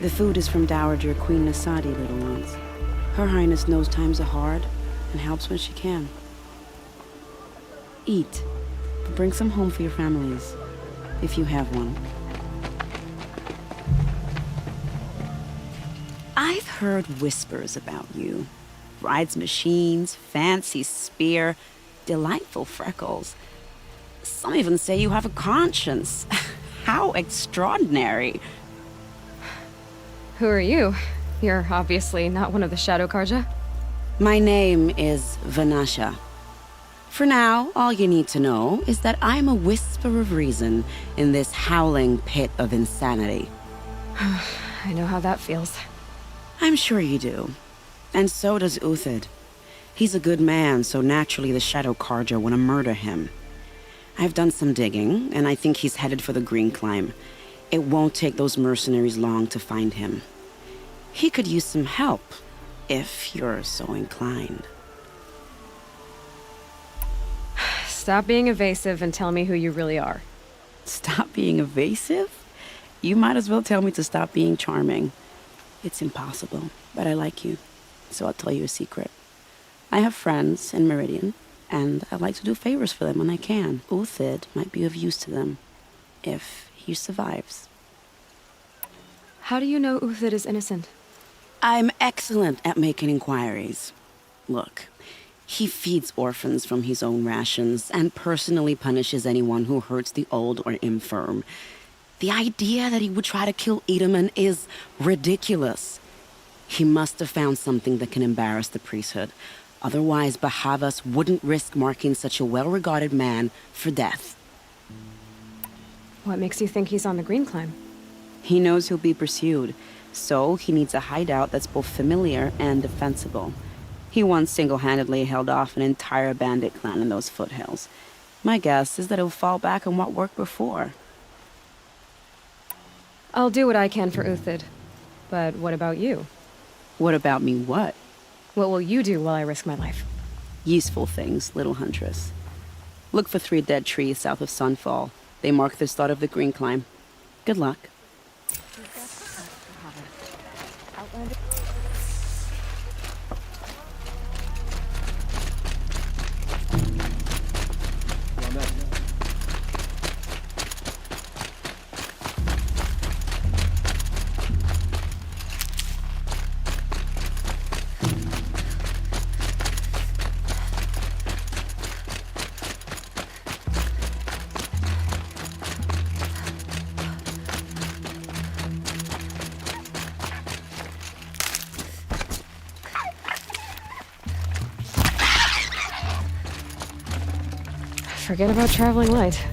The food is from Dowager Queen Nasadi, little ones. Her Highness knows times are hard and helps when she can. Eat, but bring some home for your families, if you have one. I've heard whispers about you. Rides machines, fancy spear, delightful freckles. Some even say you have a conscience. How extraordinary. Who are you? You're obviously not one of the Shadow Karja. My name is Vanasha. For now, all you need to know is that I'm a whisper of reason in this howling pit of insanity. I know how that feels. I'm sure you do. And so does Uthid. He's a good man, so naturally the Shadow Karja want to murder him. I've done some digging, and I think he's headed for the Green Climb. It won't take those mercenaries long to find him. He could use some help, if you're so inclined. Stop being evasive and tell me who you really are. Stop being evasive? You might as well tell me to stop being charming. It's impossible, but I like you, so I'll tell you a secret. I have friends in Meridian, and I like to do favors for them when I can. Uthid might be of use to them, if he survives. How do you know Uthid is innocent? I'm excellent at making inquiries. Look, he feeds orphans from his own rations and personally punishes anyone who hurts the old or infirm. The idea that he would try to kill Edelman is ridiculous. He must have found something that can embarrass the priesthood. Otherwise, Bahavas wouldn't risk marking such a well-regarded man for death. What makes you think he's on the Green Climb? He knows he'll be pursued, so he needs a hideout that's both familiar and defensible. He once single-handedly held off an entire bandit clan in those foothills. My guess is that he'll fall back on what worked before. I'll do what I can for Uthid. But what about you? What about me what? What will you do while I risk my life? Useful things, little huntress. Look for 3 dead trees south of Sunfall. They mark the start of the Green Climb. Good luck. Forget about traveling light.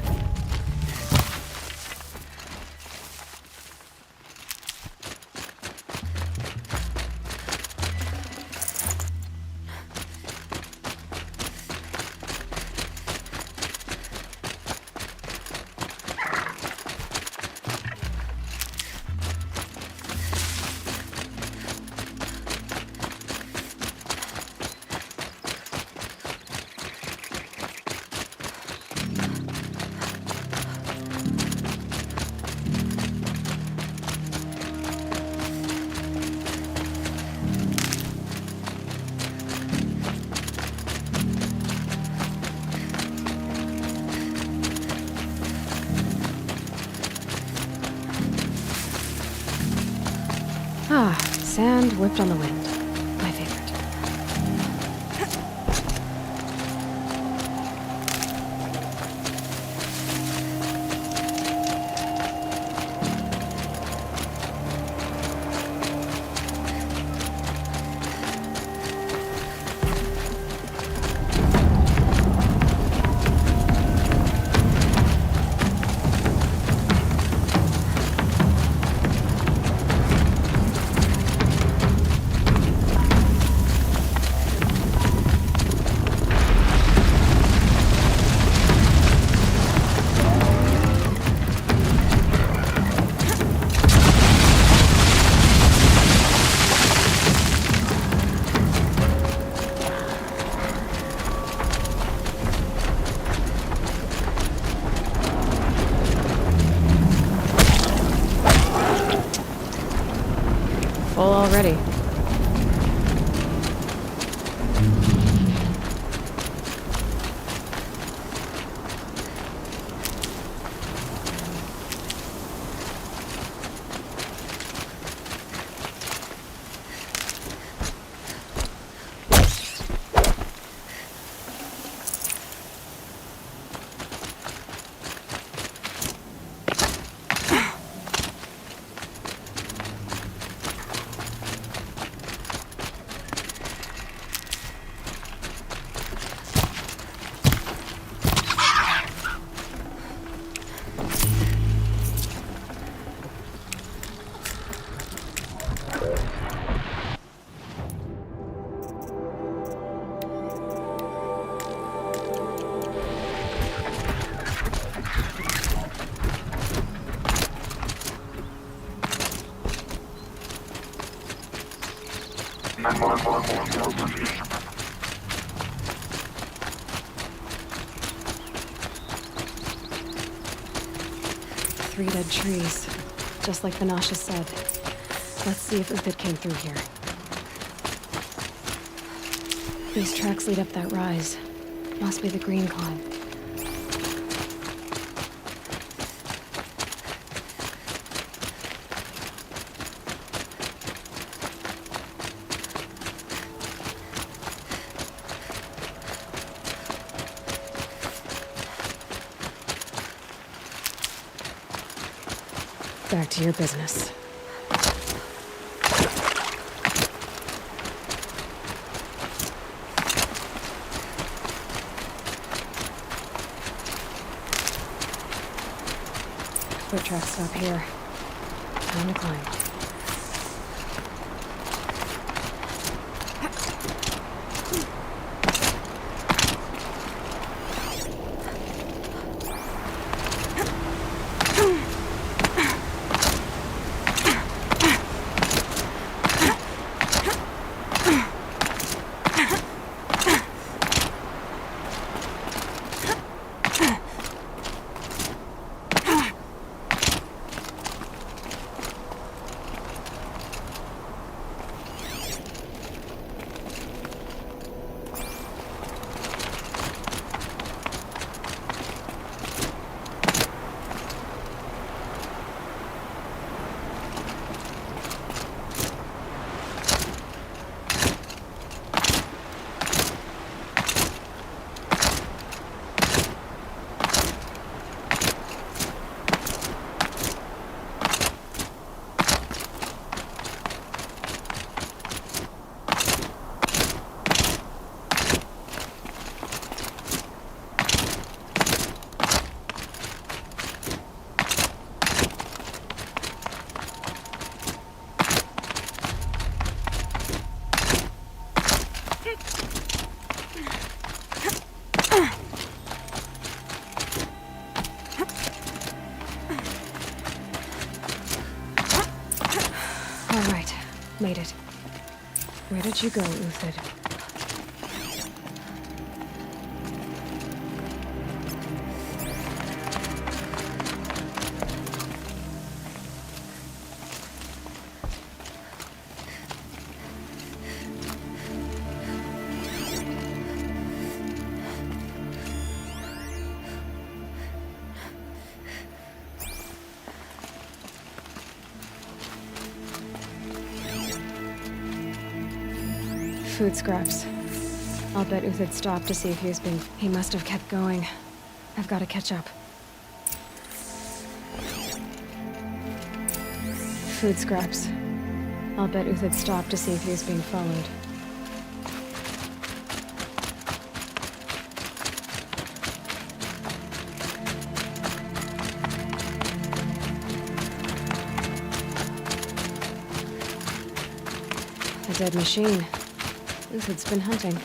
Ah, sand whipped on the wind. My favorite. Full already. Three dead trees, just like Vanasha said. Let's see if Uthid came through here. These tracks lead up that rise. Must be the green climb. Back to your business. Foot tracks stop here. Time to climb. Made it. Where did you go, Uthid? Food scraps. I'll bet Uthid stopped to see if he must have kept going. I've got to catch up. Food scraps. I'll bet Uthid stopped to see if he was being followed. A dead machine. Uthid's been hunting.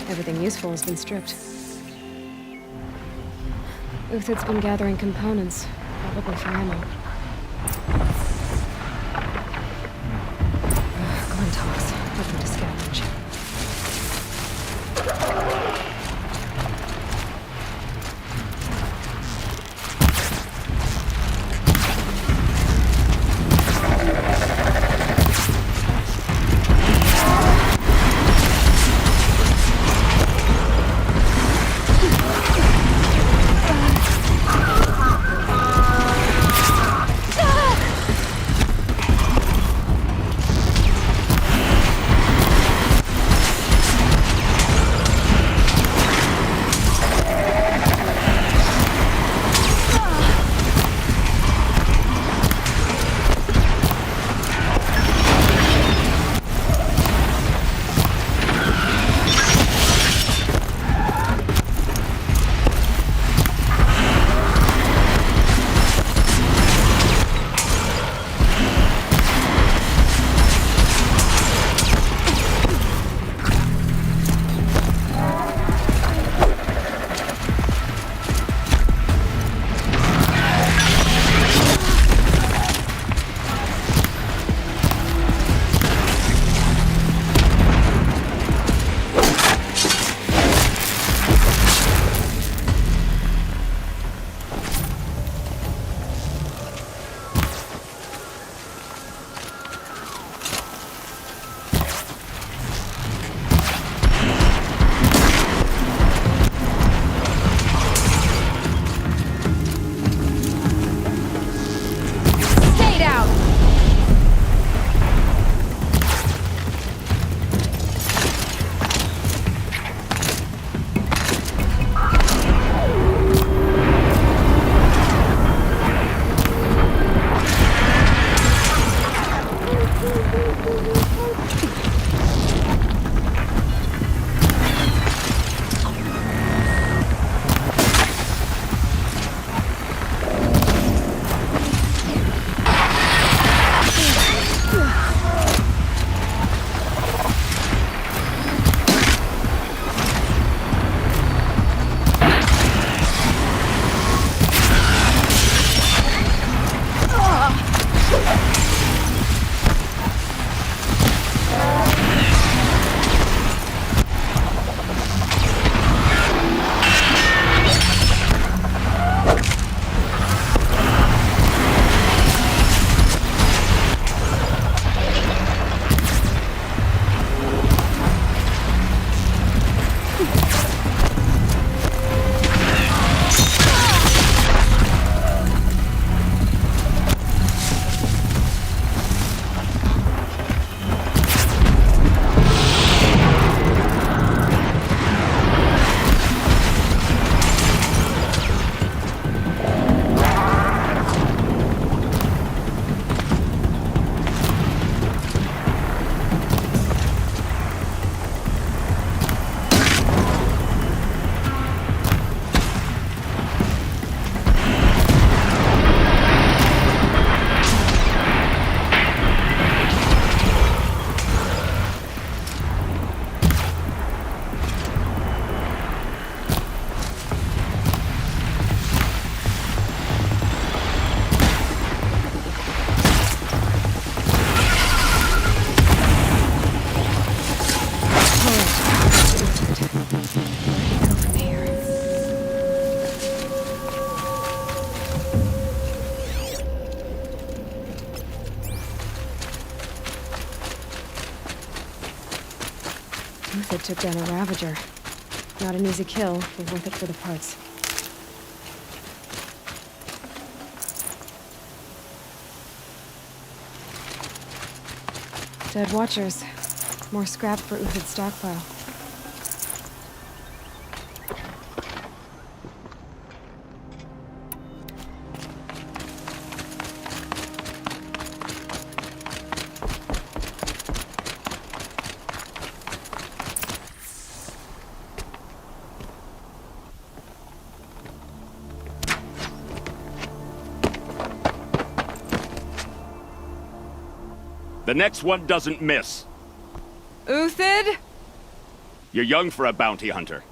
Everything useful has been stripped. Uthid's been gathering components, probably for ammo. Glintox, looking to scavenge. Uthid took down a Ravager. Not an easy kill, but worth it for the parts. Dead Watchers. More scrap for Uthid's stockpile. The next one doesn't miss. Uthid? You're young for a bounty hunter.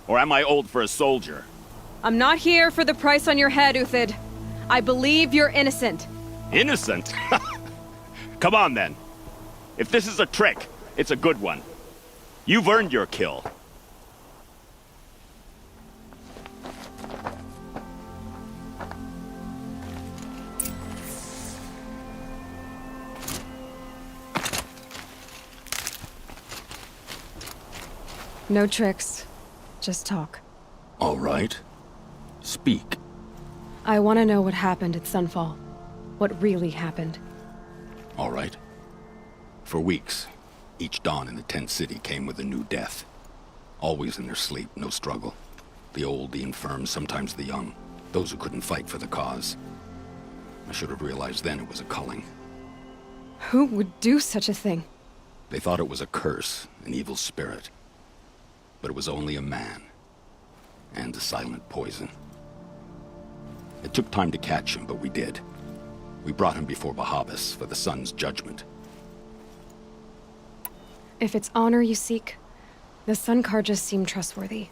Or am I old for a soldier? I'm not here for the price on your head, Uthid. I believe you're innocent. Innocent? Come on, then. If this is a trick, it's a good one. You've earned your kill. No tricks. Just talk. All right. Speak. I want to know what happened at Sunfall. What really happened. All right. For weeks, each dawn in the tent city came with a new death. Always in their sleep, no struggle. The old, the infirm, sometimes the young. Those who couldn't fight for the cause. I should have realized then it was a culling. Who would do such a thing? They thought it was a curse, an evil spirit. But it was only a man. And a silent poison. It took time to catch him, but we did. We brought him before Bahavas for the sun's judgment. If it's honor you seek, the Sun Karjas seem trustworthy.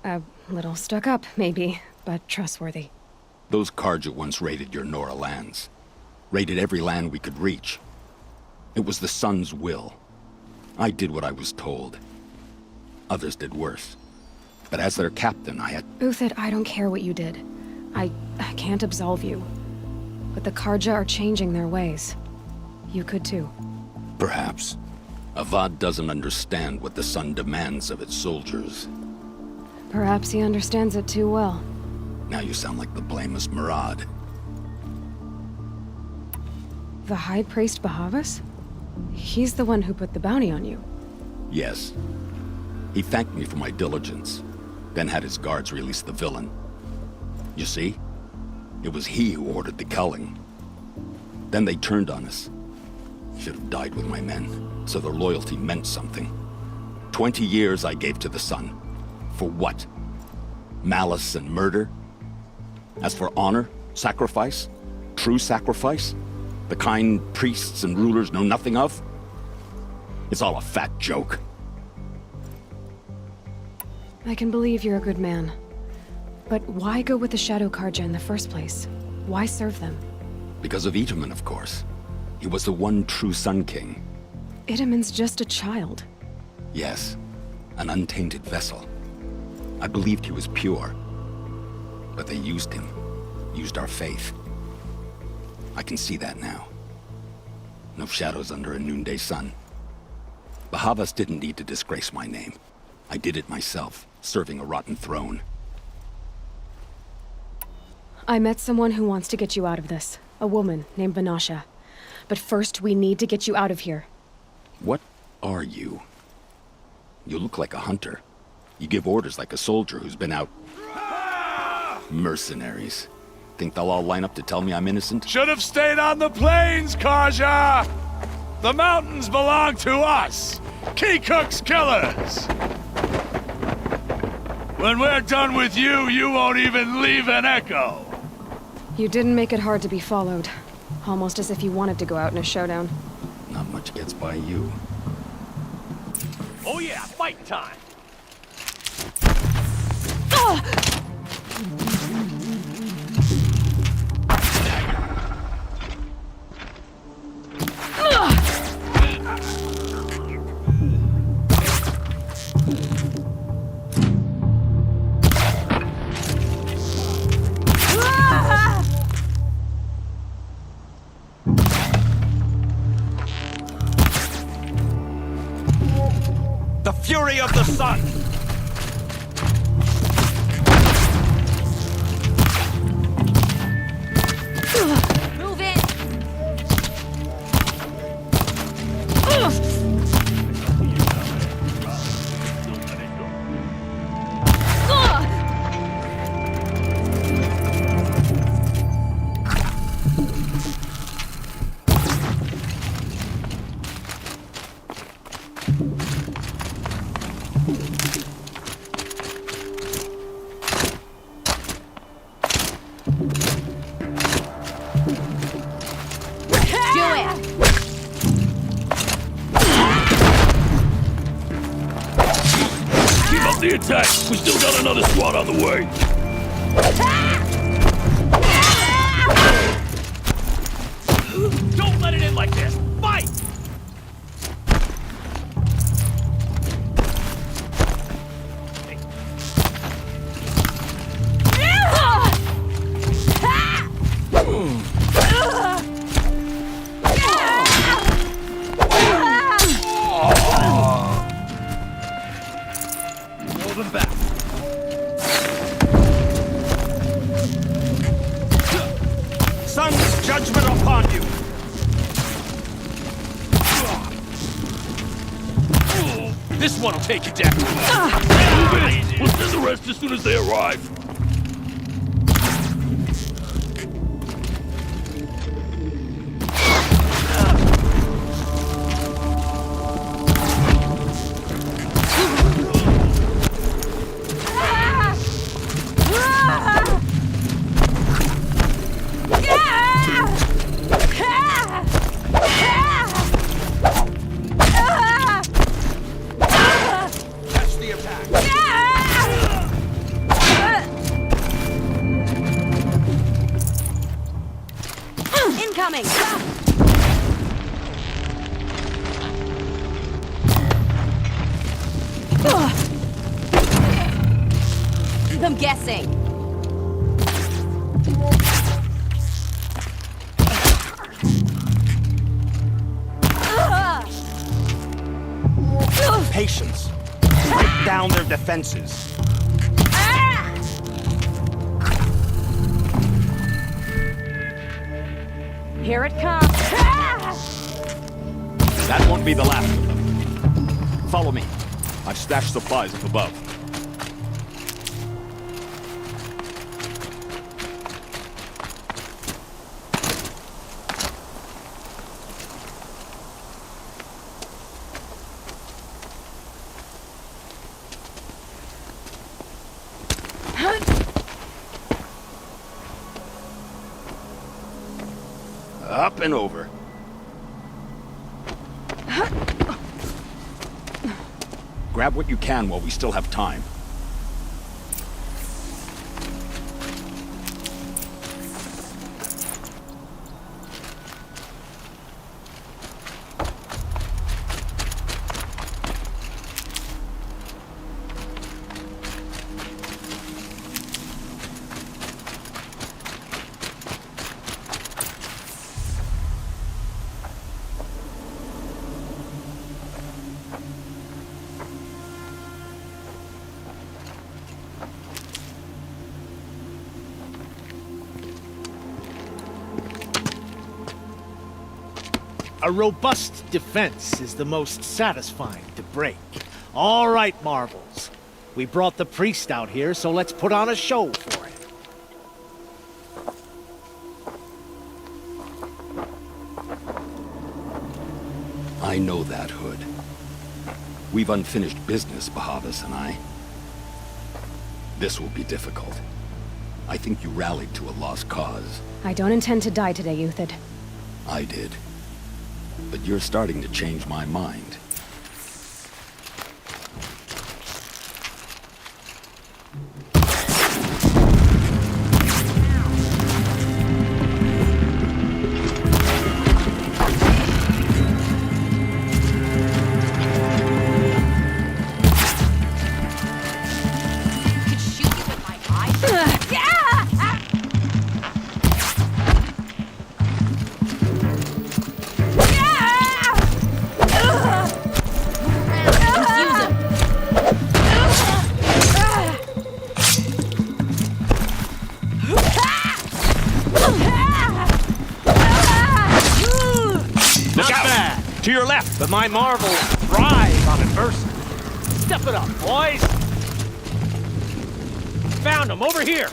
A little stuck up, maybe, but trustworthy. Those Karja once raided your Nora lands. Raided every land we could reach. It was the Sun's will. I did what I was told. Others did worse. But as their captain, I had... Uthid, I don't care what you did. I can't absolve you. But the Karja are changing their ways. You could too. Perhaps. Avad doesn't understand what the Sun demands of its soldiers. Perhaps he understands it too well. Now you sound like the blameless Murad. The High Priest Bahavas? He's the one who put the bounty on you. Yes. He thanked me for my diligence, then had his guards release the villain. You see? It was he who ordered the culling. Then they turned on us. Should have died with my men, so their loyalty meant something. 20 years I gave to the Sun. For what? Malice and murder? As for honor, sacrifice, true sacrifice, the kind priests and rulers know nothing of? It's all a fat joke. I can believe you're a good man. But why go with the Shadow Karja in the first place? Why serve them? Because of Itaman, of course. He was the one true Sun King. Itaman's just a child. Yes, an untainted vessel. I believed he was pure. But they used him. Used our faith. I can see that now. No shadows under a noonday sun. Bahavas didn't need to disgrace my name. I did it myself, serving a rotten throne. I met someone who wants to get you out of this. A woman named Vanasha. But first, we need to get you out of here. What are you? You look like a hunter. You give orders like a soldier who's been out... Mercenaries. Think they'll all line up to tell me I'm innocent? Should have stayed on the plains, Karja! The mountains belong to us! Kikuk's killers! When we're done with you, you won't even leave an echo! You didn't make it hard to be followed. Almost as if you wanted to go out in a showdown. Not much gets by you. Oh yeah, fight time! glory of the sun! Move it! Keep up the attack. We still got another squad on the way. Don't let it in like this! Fight! Moving back. Sun's judgment upon you! This one'll take you down. Move it! We'll send the rest as soon as they arrive. Catch the attack! Incoming! I'm guessing. Patience. Break down their defenses. Here it comes. That won't be the last of them. Follow me. I've stashed supplies up above. Up and over. Grab what you can while we still have time. A robust defense is the most satisfying to break. All right, Marvels. We brought the priest out here, so let's put on a show for him. I know that, Hood. We've unfinished business, Bahavas and I. This will be difficult. I think you rallied to a lost cause. I don't intend to die today, Euthyd. I did. But you're starting to change my mind. To your left! But my marvels thrive on adversity. Step it up, boys! Found him, over here!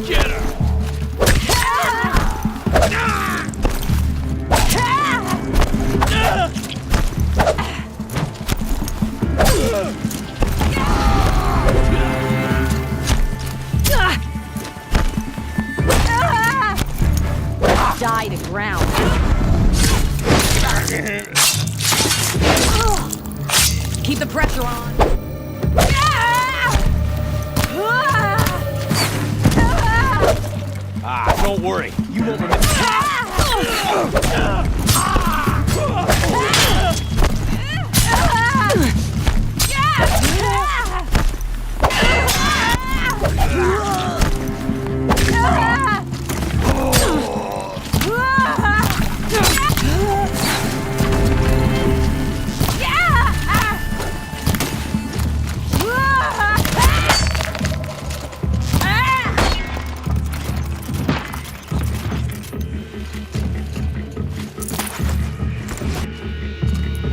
Get her! Die to ground. Keep the pressure on. Ah, don't worry. You won't remember.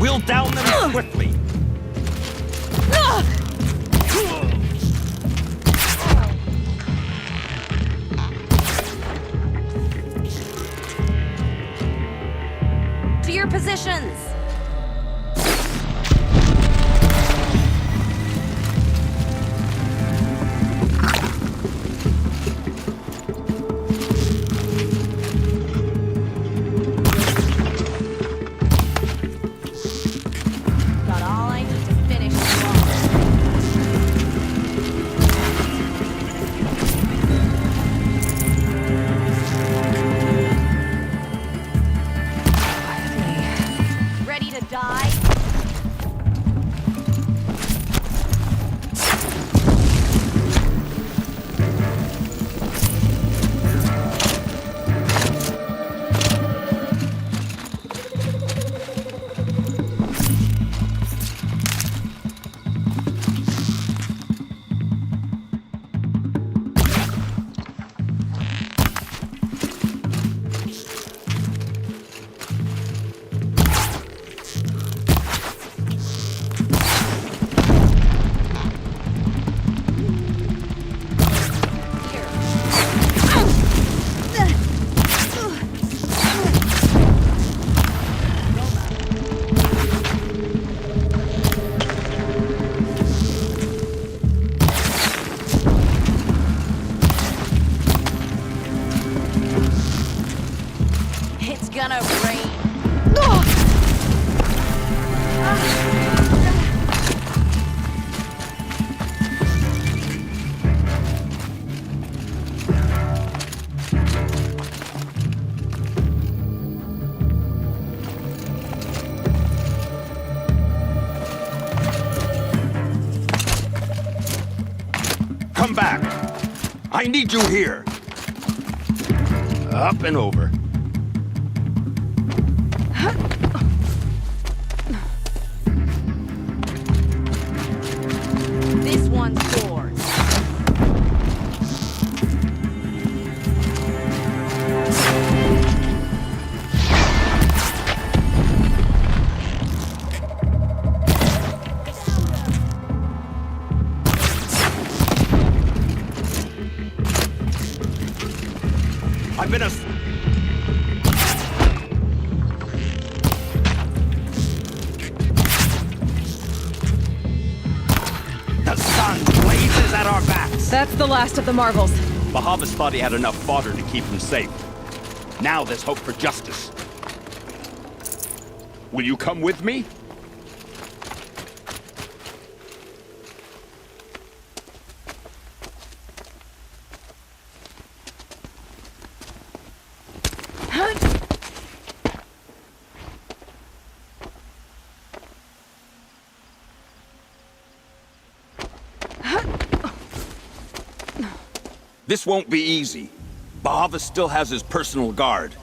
We'll down them swiftly. To your positions! Got all I need to finish this off. Ready to die? It's gonna rain. Come back! I need you here! Up and over. This one's yours. I've been a... The sun blazes at our backs. That's the last of the marvels. Bahavas thought he had enough fodder to keep him safe. Now there's hope for justice. Will you come with me? This won't be easy. Bahava still has his personal guard.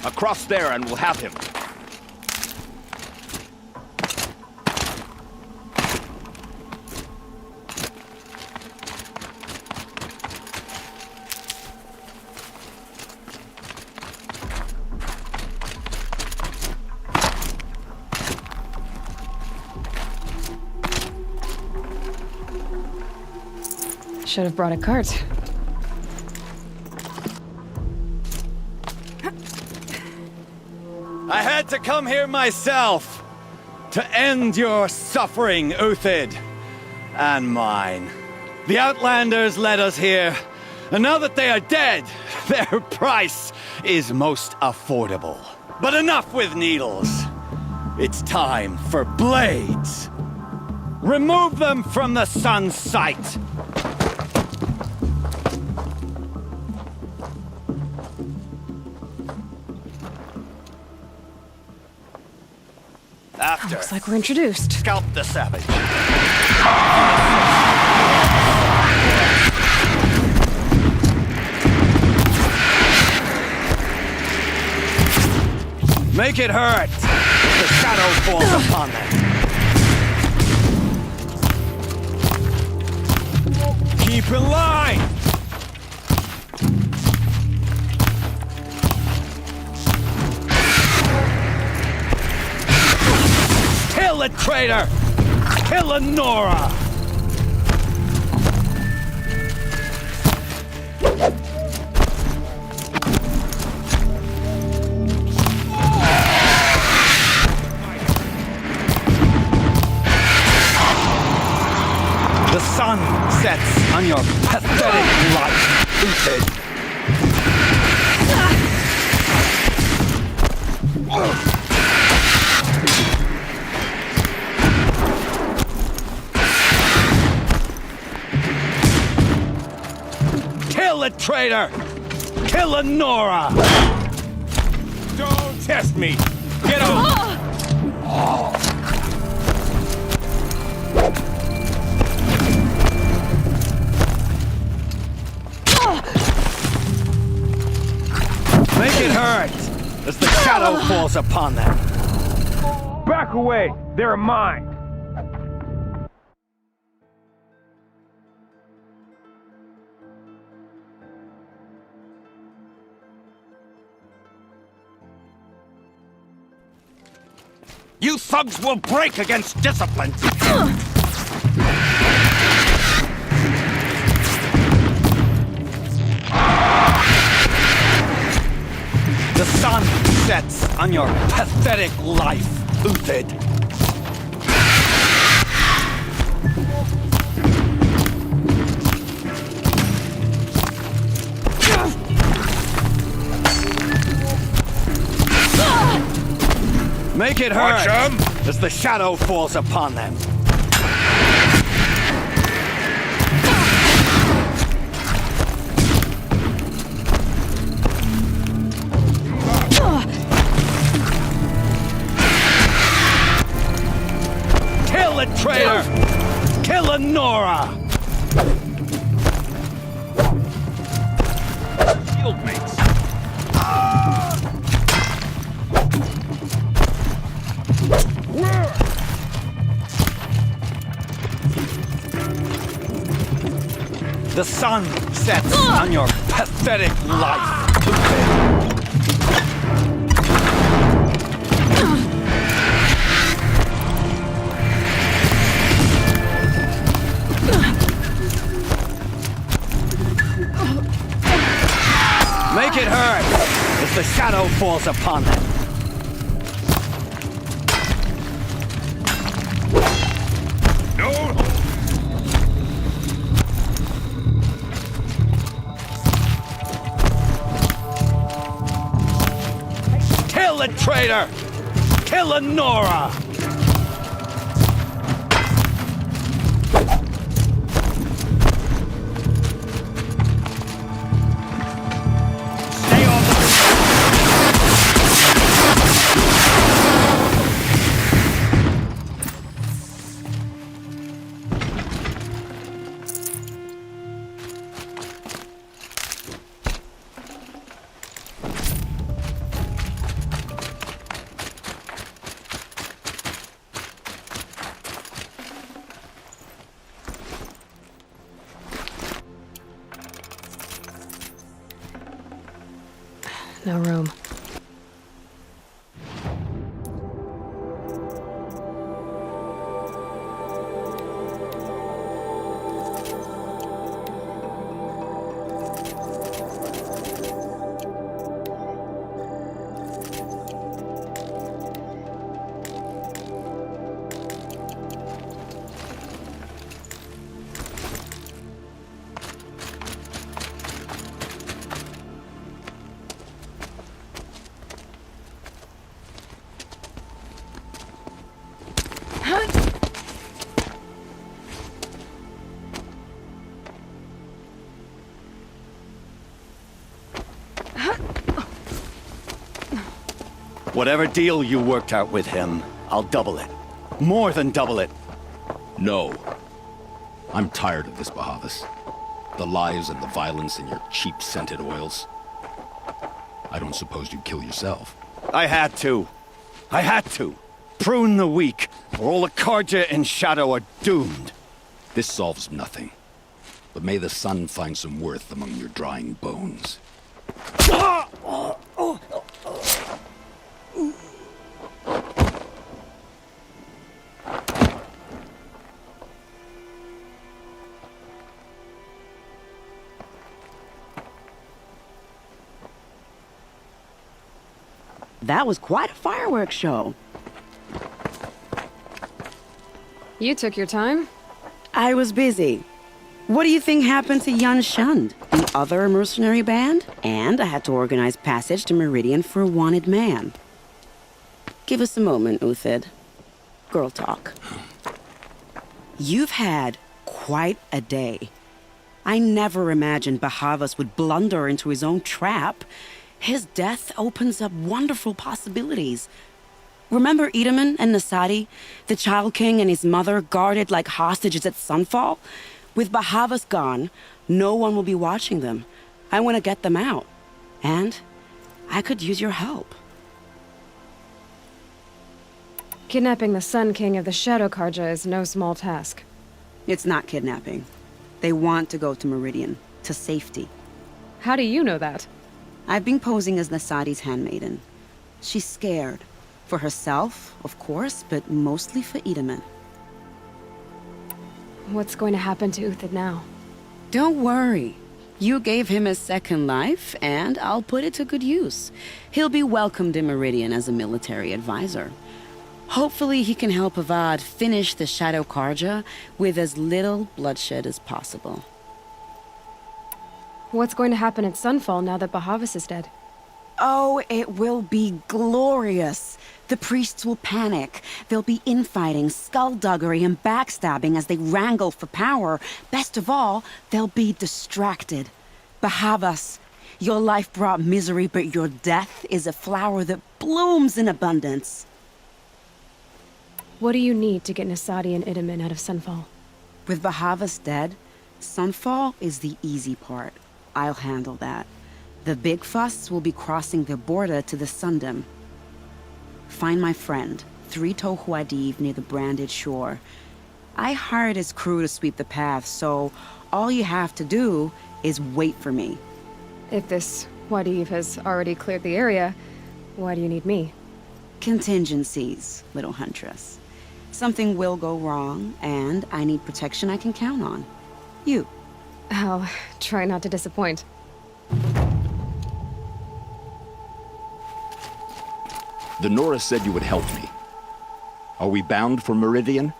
Across there and we'll have him. Should have brought a cart. I had to come here myself to end your suffering, Uthid, and mine. The Outlanders led us here, and now that they are dead, their price is most affordable. But enough with needles. It's time for blades. Remove them from the sun's sight. After, Looks like we're introduced. scalp the savage. Make it hurt. The shadow falls upon them. Keep in line. Kill the traitor! Kill Lenora! The sun sets on your pathetic life, Uthid. Kill the traitor! Kill Lenora! Don't test me! Get over! Make it hurt as the shadow falls upon them. Back away! They're mine! You thugs will break against discipline! The sun sets on your pathetic life, Uthid. Make it hurt as the shadow falls upon them. Kill the traitor! Kill Lenora! Shield mates. The sun sets on your pathetic life, Uthid. Make it hurt as the shadow falls upon them. Kill the traitor! Kill Lenora! Stay on the... No room. Whatever deal you worked out with him, I'll double it. More than double it. No. I'm tired of this, Bahavas. The lies and the violence and your cheap scented oils. I don't suppose you'd kill yourself. I had to. I had to. Prune the weak, or all the Karja in Shadow are doomed. This solves nothing. But may the sun find some worth among your drying bones. That was quite a fireworks show. You took your time. I was busy. What do you think happened to Yun Shund, the other mercenary band? And I had to organize passage to Meridian for a wanted man. Give us a moment, Uthid. Girl talk. You've had quite a day. I never imagined Bahavas would blunder into his own trap. His death opens up wonderful possibilities. Remember Edaman and Nasadi, the Child King and his mother guarded like hostages at Sunfall? With Bahavas gone, no one will be watching them. I want to get them out. And I could use your help. Kidnapping the Sun King of the Shadow Karja is no small task. It's not kidnapping. They want to go to Meridian, to safety. How do you know that? I've been posing as Nasadi's handmaiden. She's scared. For herself, of course, but mostly for Edaman. What's going to happen to Uthid now? Don't worry. You gave him a second life, and I'll put it to good use. He'll be welcomed in Meridian as a military advisor. Hopefully he can help Avad finish the Shadow Karja with as little bloodshed as possible. What's going to happen at Sunfall now that Bahavas is dead? Oh, it will be glorious. The priests will panic. There'll be infighting, skullduggery, and backstabbing as they wrangle for power. Best of all, they'll be distracted. Bahavas, your life brought misery, but your death is a flower that blooms in abundance. What do you need to get Nasadi and Edaman out of Sunfall? With Bahavas dead, Sunfall is the easy part. I'll handle that. The big fuss will be crossing the border to the Sundom. Find my friend, 3 Tohuadiv near the branded shore. I hired his crew to sweep the path, so all you have to do is wait for me. If this Wadiv has already cleared the area, why do you need me? Contingencies, little huntress. Something will go wrong, and I need protection I can count on. You. I'll try not to disappoint. The Nora said you would help me. Are we bound for Meridian?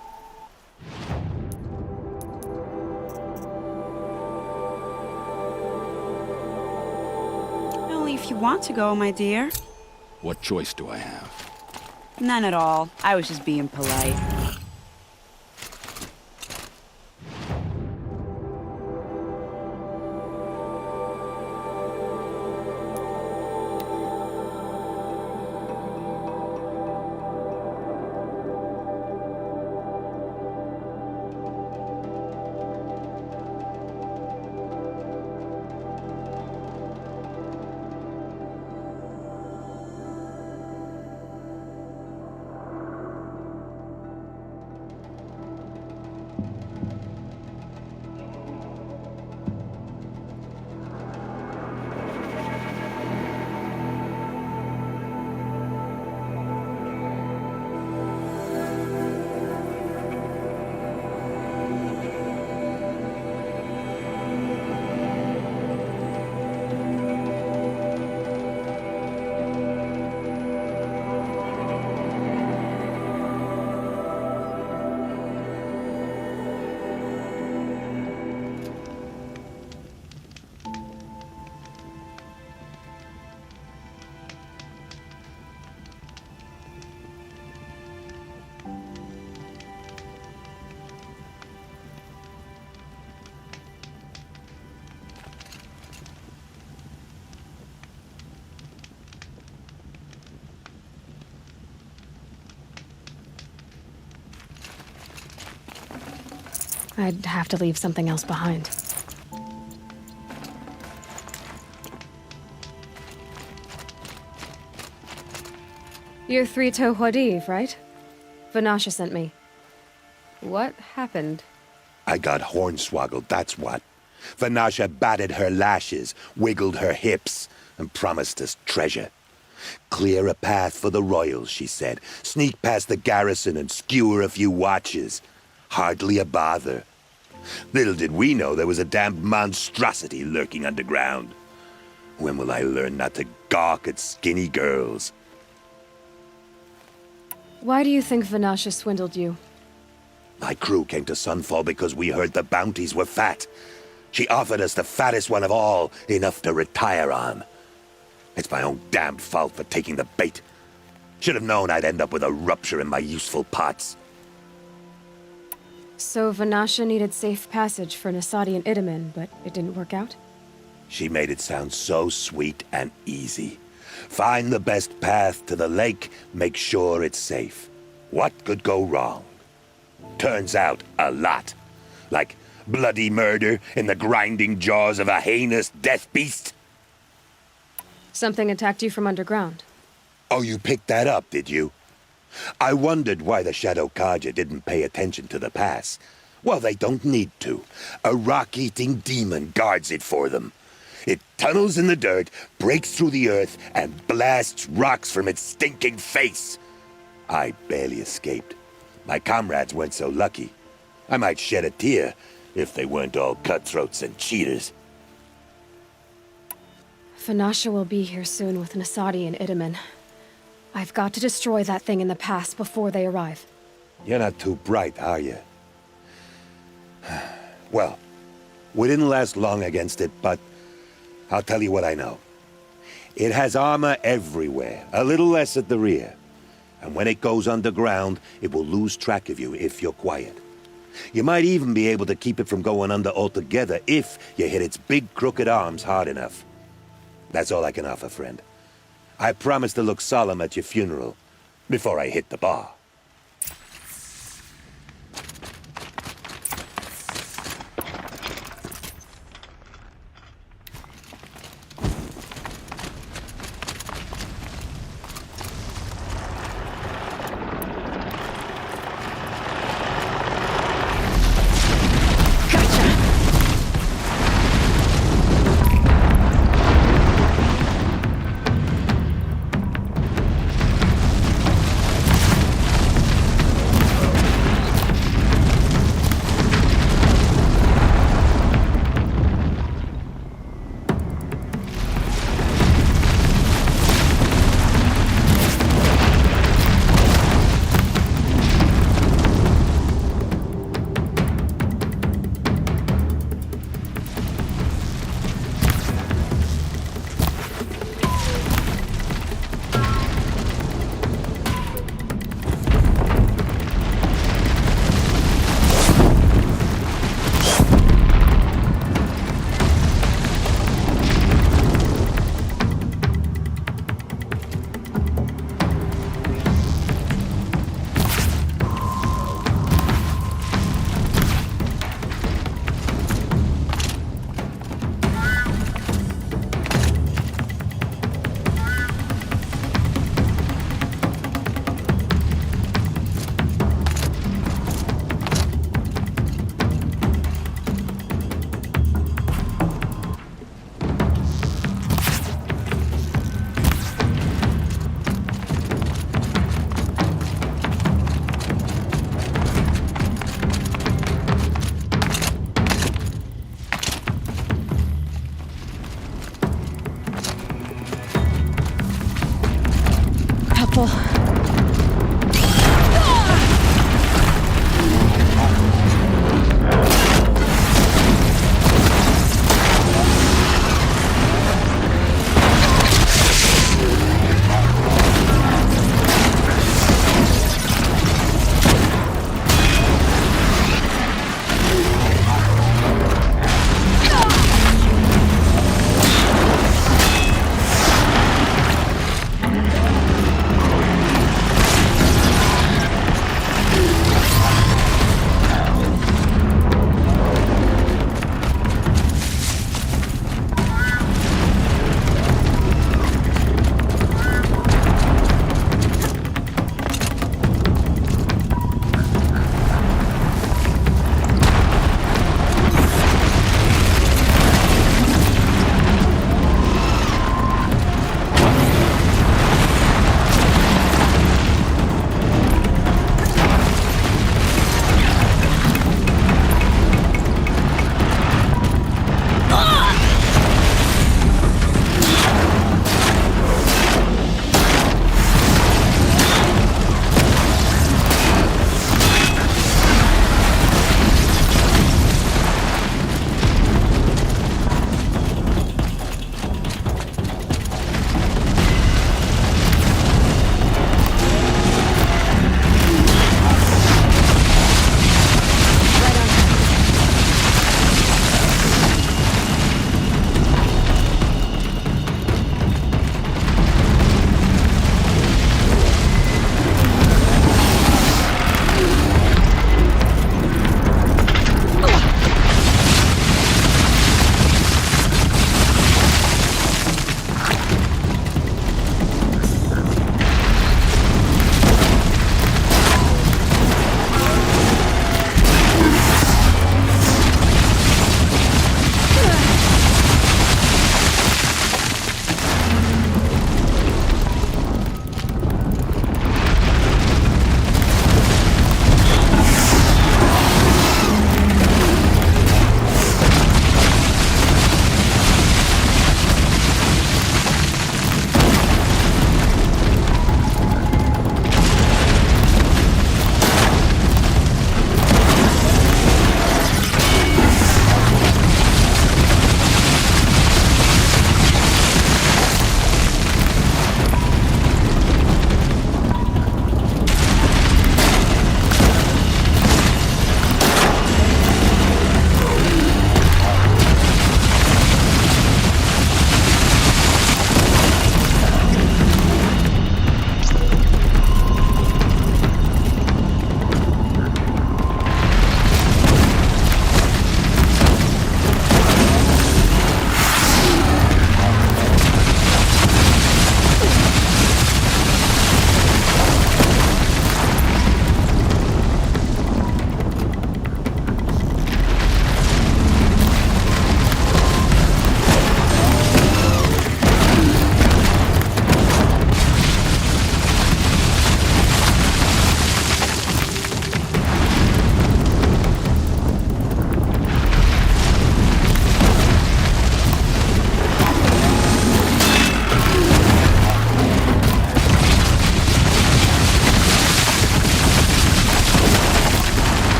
Only if you want to go, my dear. What choice do I have? None at all. I was just being polite. I'd have to leave something else behind. You're Three-Toe Huadiv, right? Vanasha sent me. What happened? I got hornswoggled, that's what. Vanasha batted her lashes, wiggled her hips, and promised us treasure. Clear a path for the royals, she said. Sneak past the garrison and skewer a few watches. Hardly a bother. Little did we know there was a damned monstrosity lurking underground. When will I learn not to gawk at skinny girls? Why do you think Vanasha swindled you? My crew came to Sunfall because we heard the bounties were fat. She offered us the fattest one of all, enough to retire on. It's my own damned fault for taking the bait. Should have known I'd end up with a rupture in my useful parts. So Vanasha needed safe passage for Nasadi and Idaman, but it didn't work out? She made it sound so sweet and easy. Find the best path to the lake, make sure it's safe. What could go wrong? Turns out, a lot. Like bloody murder in the grinding jaws of a heinous death beast. Something attacked you from underground. Oh, you picked that up, did you? I wondered why the Shadow Kaja didn't pay attention to the pass. Well, they don't need to. A rock-eating demon guards it for them. It tunnels in the dirt, breaks through the earth, and blasts rocks from its stinking face. I barely escaped. My comrades weren't so lucky. I might shed a tear if they weren't all cutthroats and cheaters. Vanasha will be here soon with Nasadi and Idaman. I've got to destroy that thing in the pass before they arrive. You're not too bright, are you? Well, we didn't last long against it, but I'll tell you what I know. It has armor everywhere, a little less at the rear. And when it goes underground, it will lose track of you if you're quiet. You might even be able to keep it from going under altogether if you hit its big crooked arms hard enough. That's all I can offer, friend. I promise to look solemn at your funeral before I hit the bar.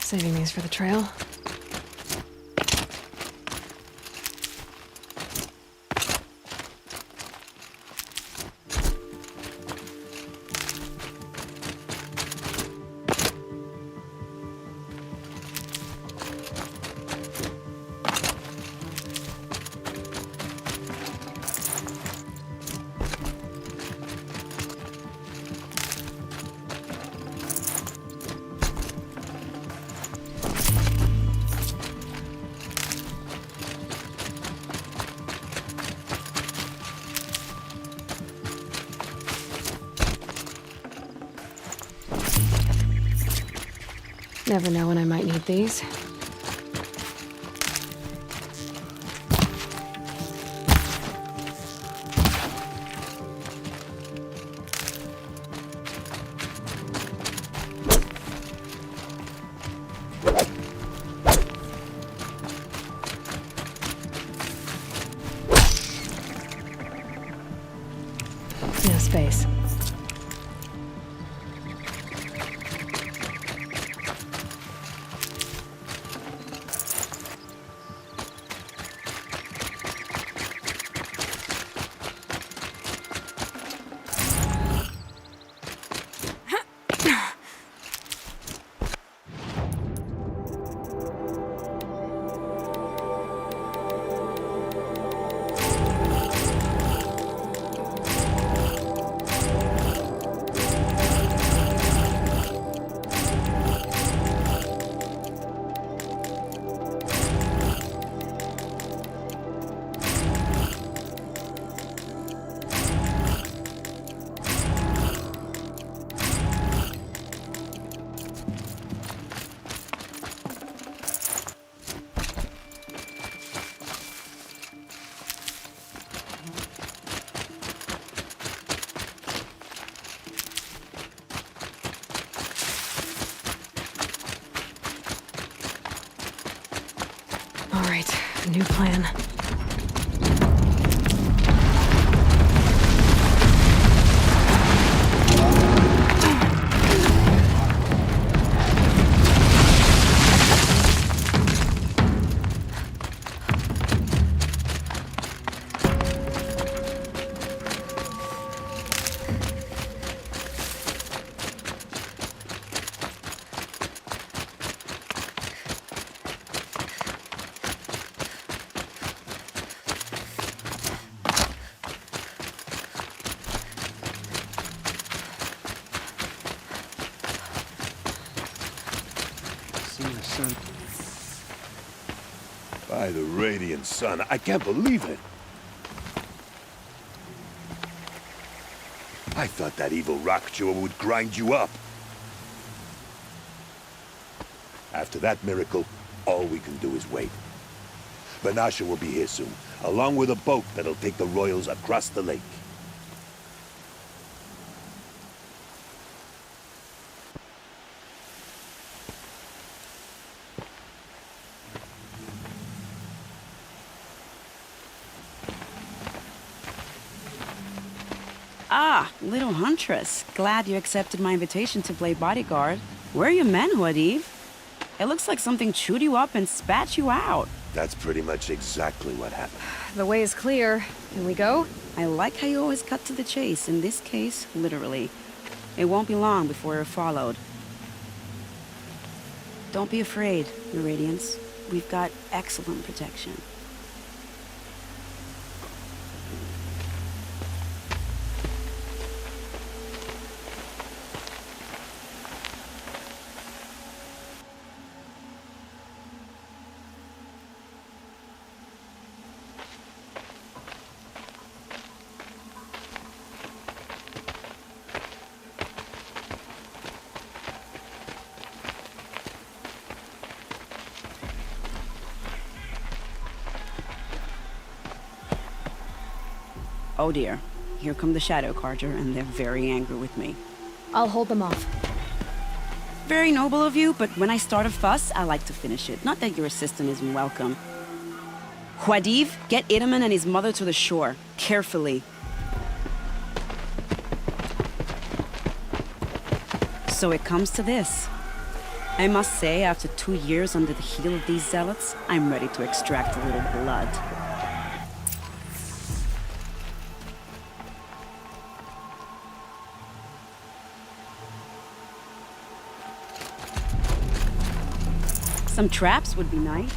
Saving these for the trail. Never know when I might need these. No space. All right, new plan. By the radiant sun, I can't believe it. I thought that evil rock chewer would grind you up. After that miracle, all we can do is wait. Vanasha will be here soon, along with a boat that'll take the royals across the lake. Ah, little huntress. Glad you accepted my invitation to play bodyguard. Where are your men, Huadiv? It looks like something chewed you up and spat you out. That's pretty much exactly what happened. The way is clear. Can we go? I like how you always cut to the chase. In this case, literally. It won't be long before we're followed. Don't be afraid, Meridians. We've got excellent protection. Oh dear, here come the Shadow Carter, and they're very angry with me. I'll hold them off. Very noble of you, but when I start a fuss, I like to finish it. Not that your assistant isn't welcome. Huadiv, get Idaman and his mother to the shore. Carefully. So it comes to this. I must say, after 2 years under the heel of these zealots, I'm ready to extract a little blood. Some traps would be nice.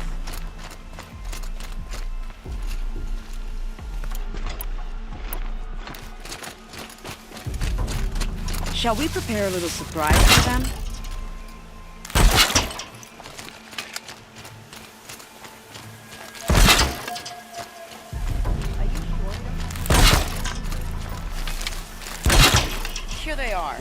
Shall we prepare a little surprise for them? Here they are.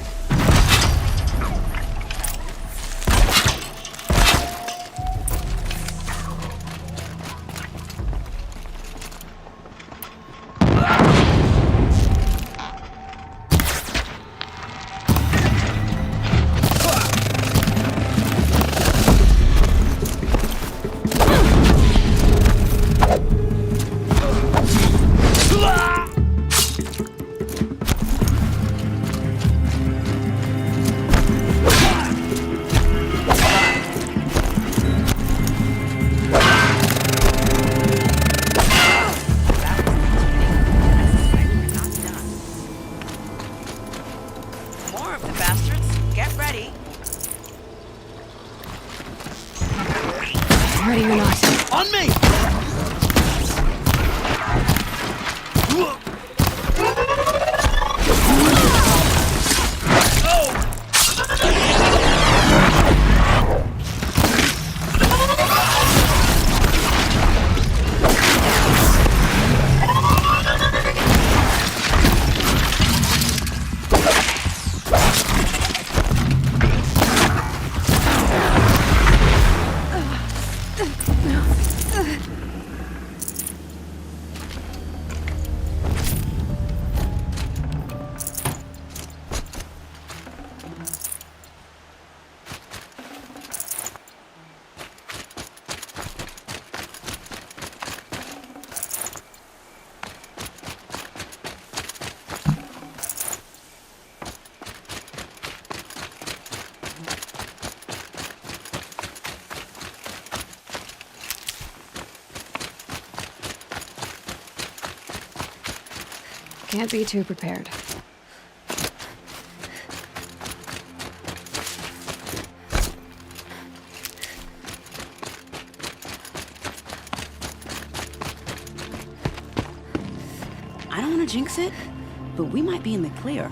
Ready or not. On me! Can't be too prepared. I don't want to jinx it, but we might be in the clear.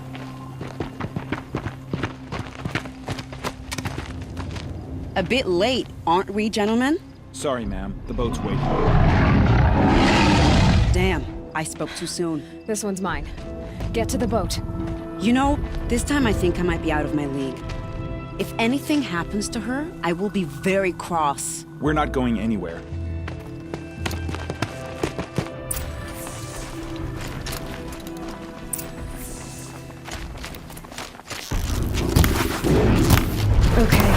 A bit late, aren't we, gentlemen? Sorry, ma'am. The boat's waiting. Damn, I spoke too soon. This one's mine. Get to the boat. You know, this time I think I might be out of my league. If anything happens to her, I will be very cross. We're not going anywhere. Okay.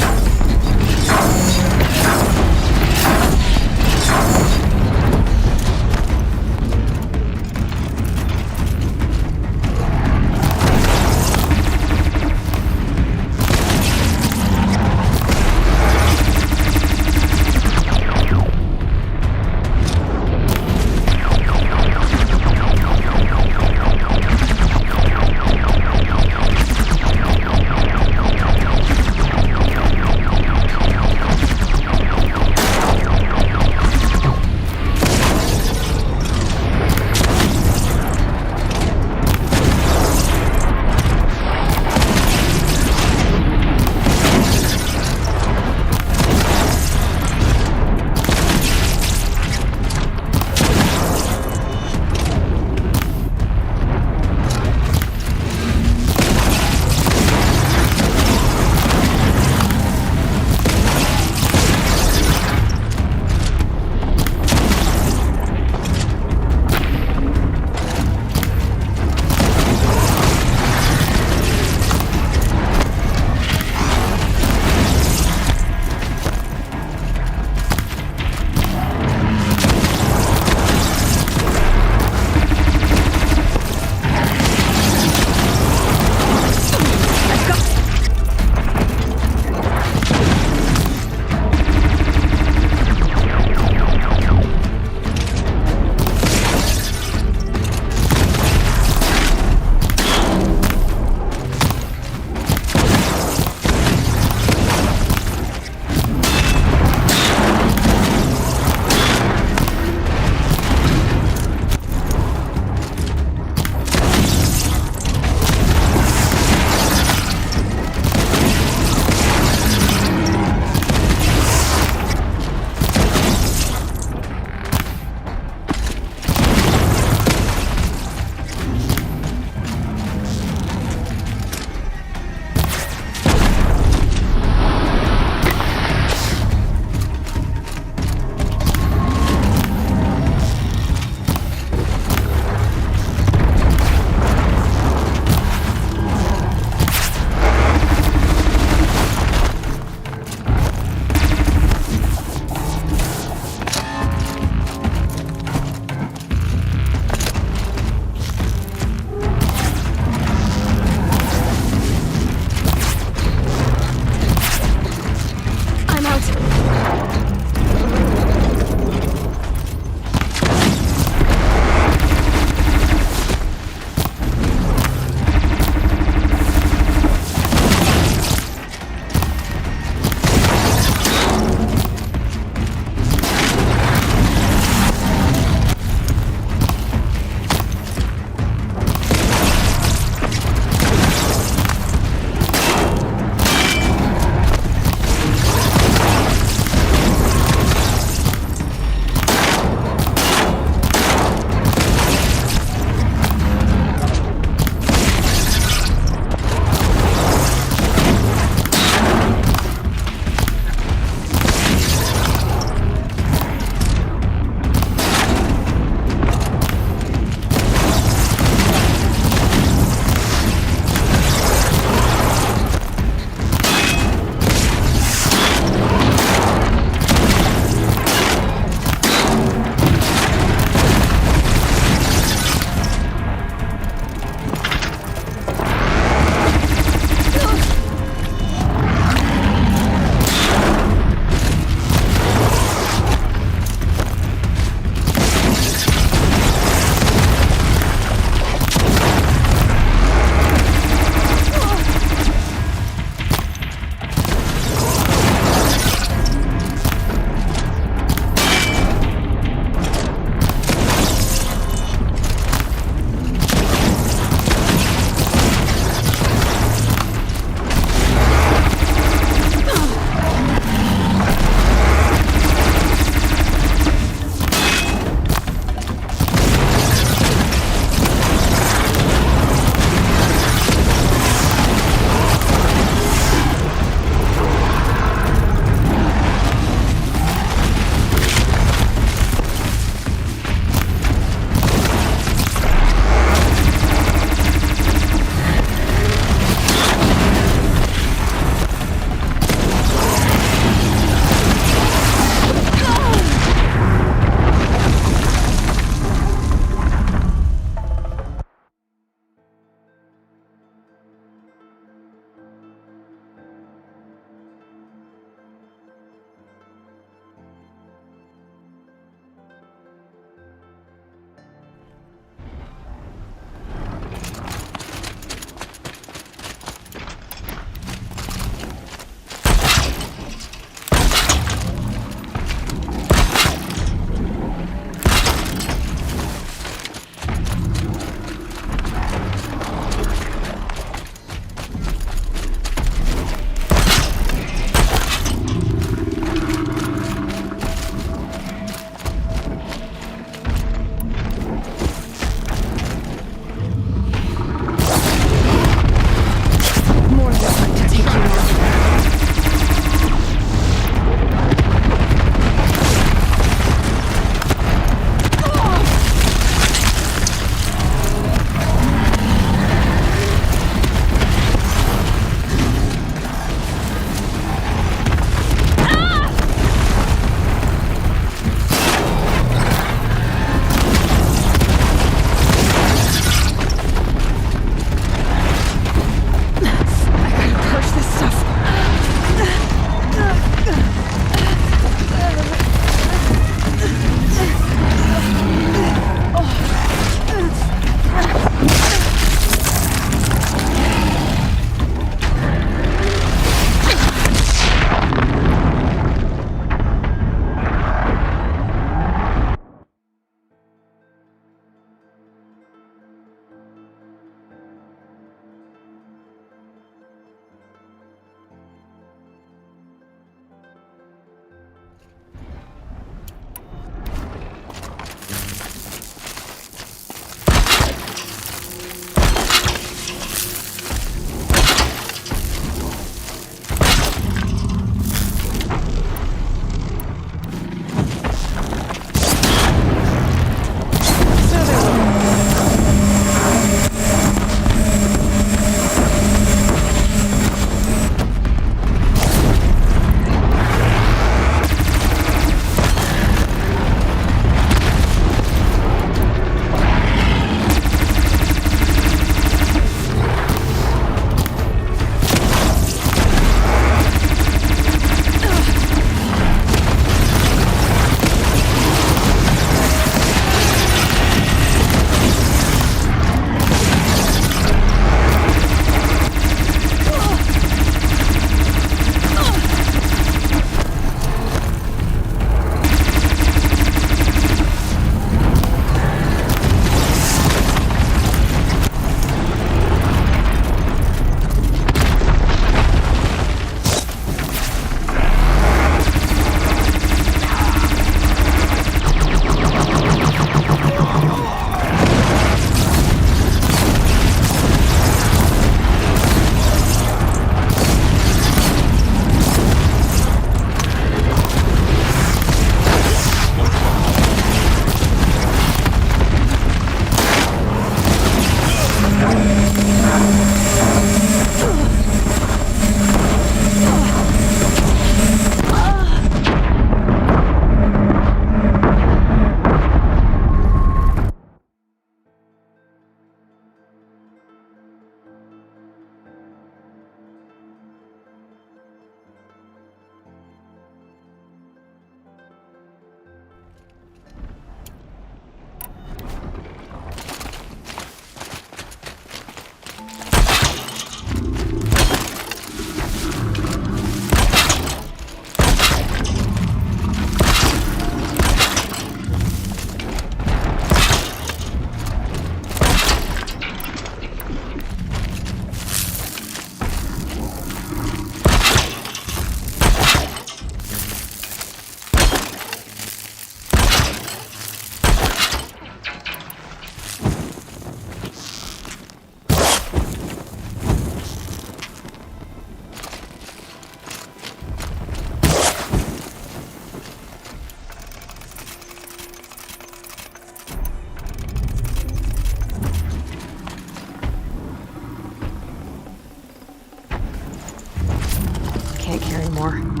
anymore.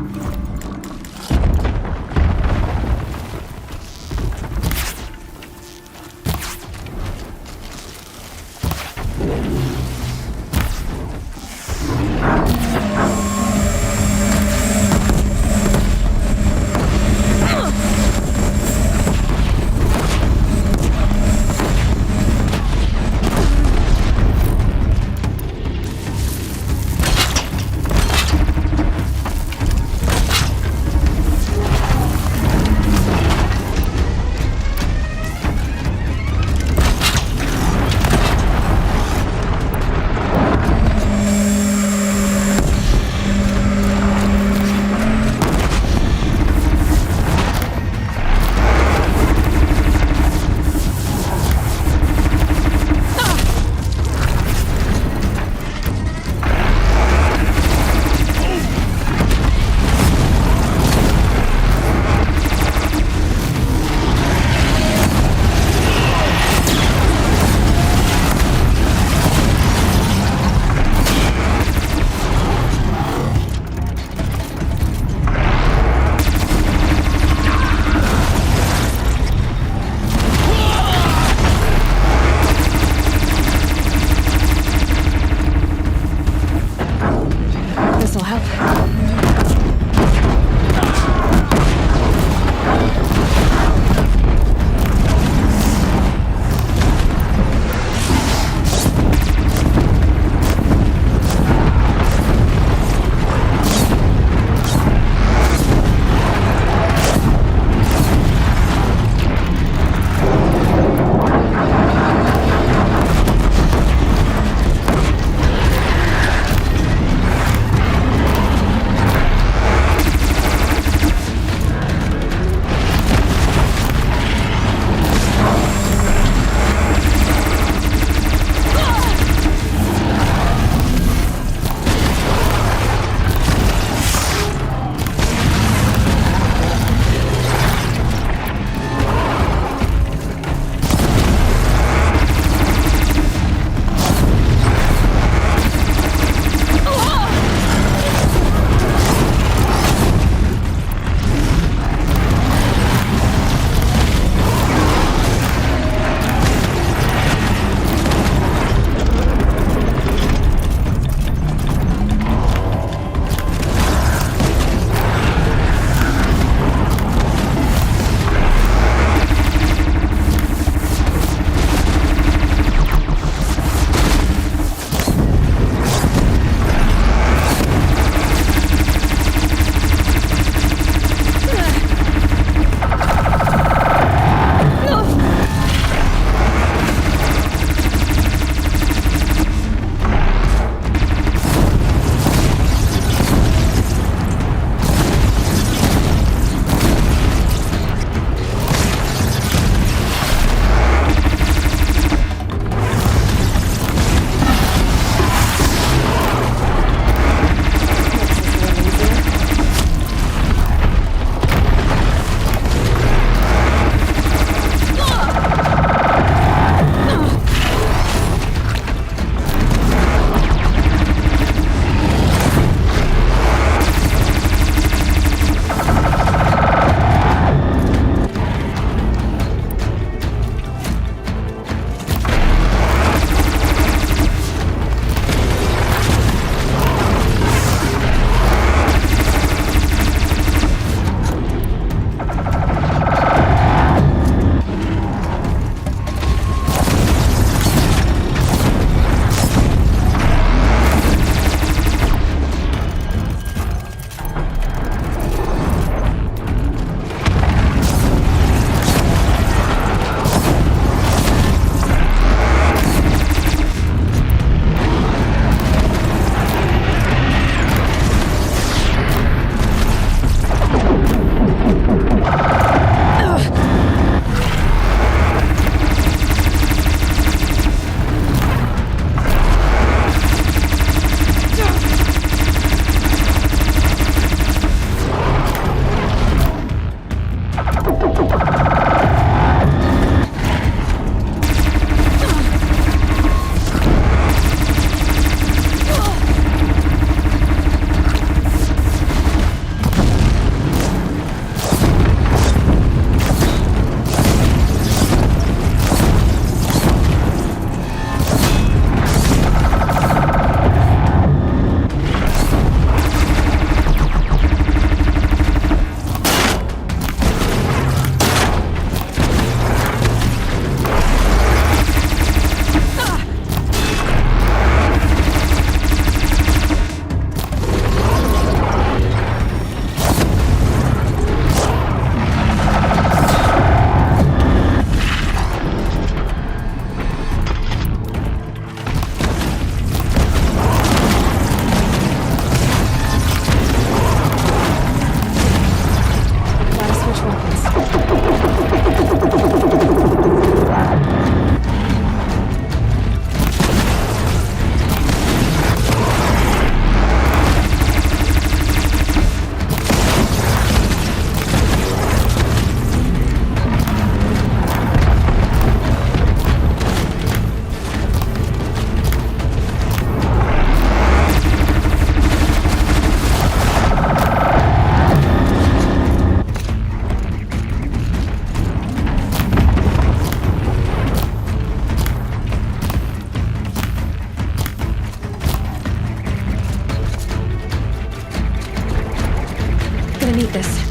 gonna need this.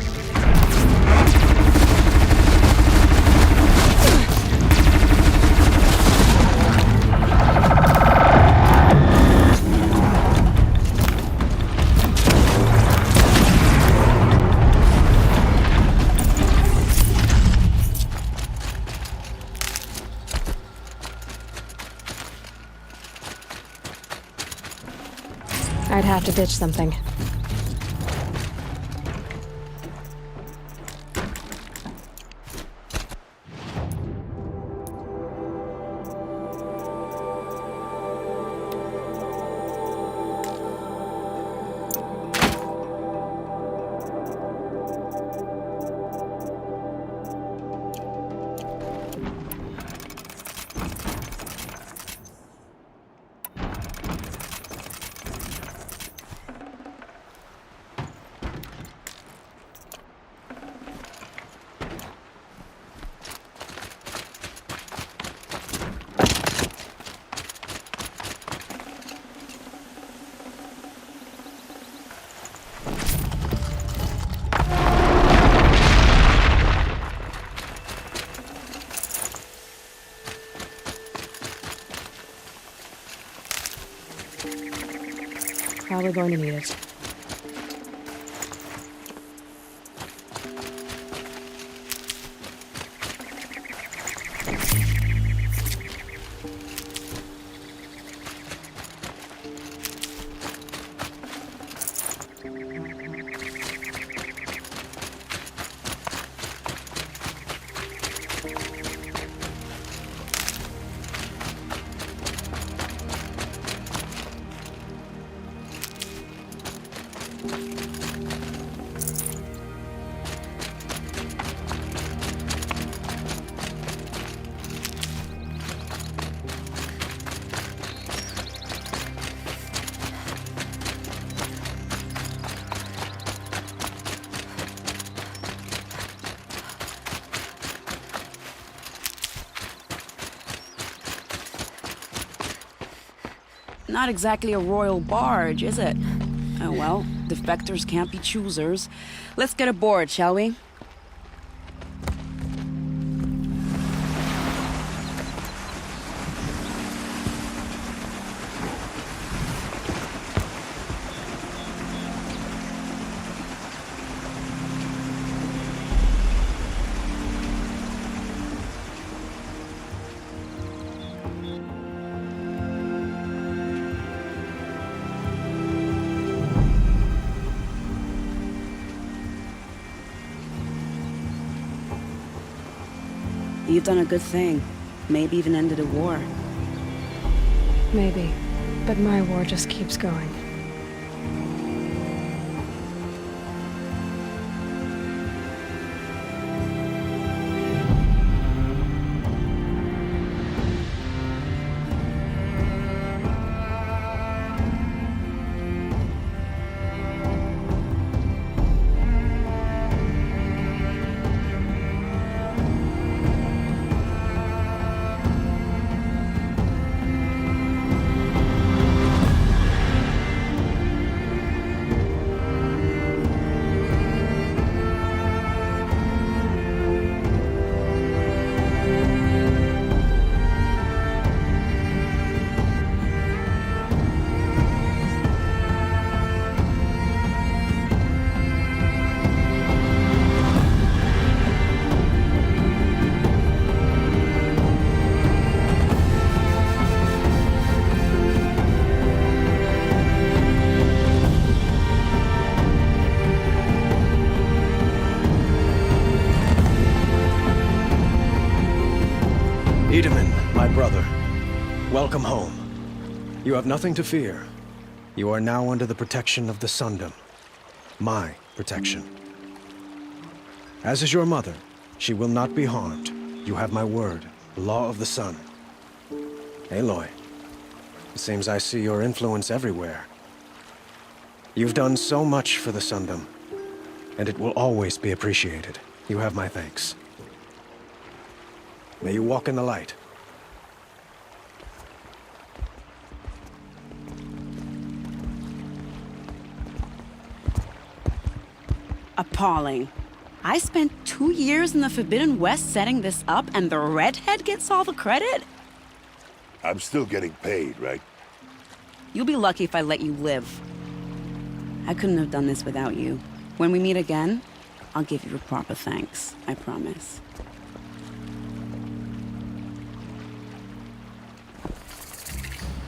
I'd have to ditch something. Probably going to need it. Not exactly a royal barge, is it? Oh well, defectors can't be choosers. Let's get aboard, shall we? You've done a good thing. Maybe even ended a war. Maybe. But my war just keeps going. Edaman, my brother, welcome home. You have nothing to fear. You are now under the protection of the Sundom. My protection. As is your mother, she will not be harmed. You have my word, the law of the sun. Aloy, it seems I see your influence everywhere. You've done so much for the Sundom, and it will always be appreciated. You have my thanks. May you walk in the light. Appalling. I spent 2 years in the Forbidden West setting this up, and the redhead gets all the credit? I'm still getting paid, right? You'll be lucky if I let you live. I couldn't have done this without you. When we meet again, I'll give you a proper thanks, I promise.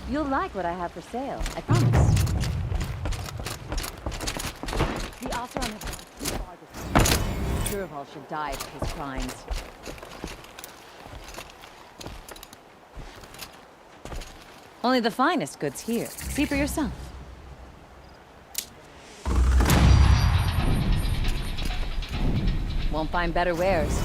You'll like what I have for sale, I promise. The offer on the Durval should die for his crimes. Only the finest goods here. See for yourself. Won't find better wares.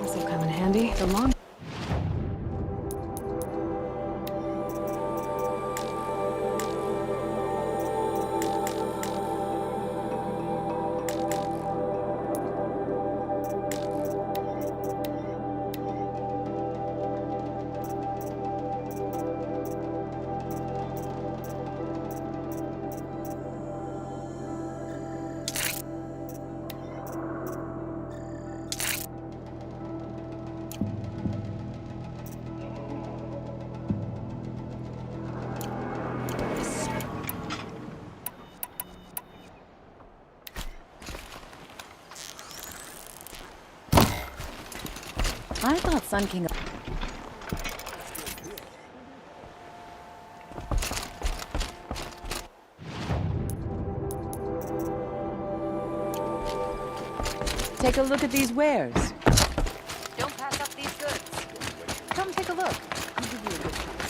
This'll come in handy. The long. I thought Sun King... Take a look at these wares. Don't pass up these goods. Come take a look. I'll give you a good price.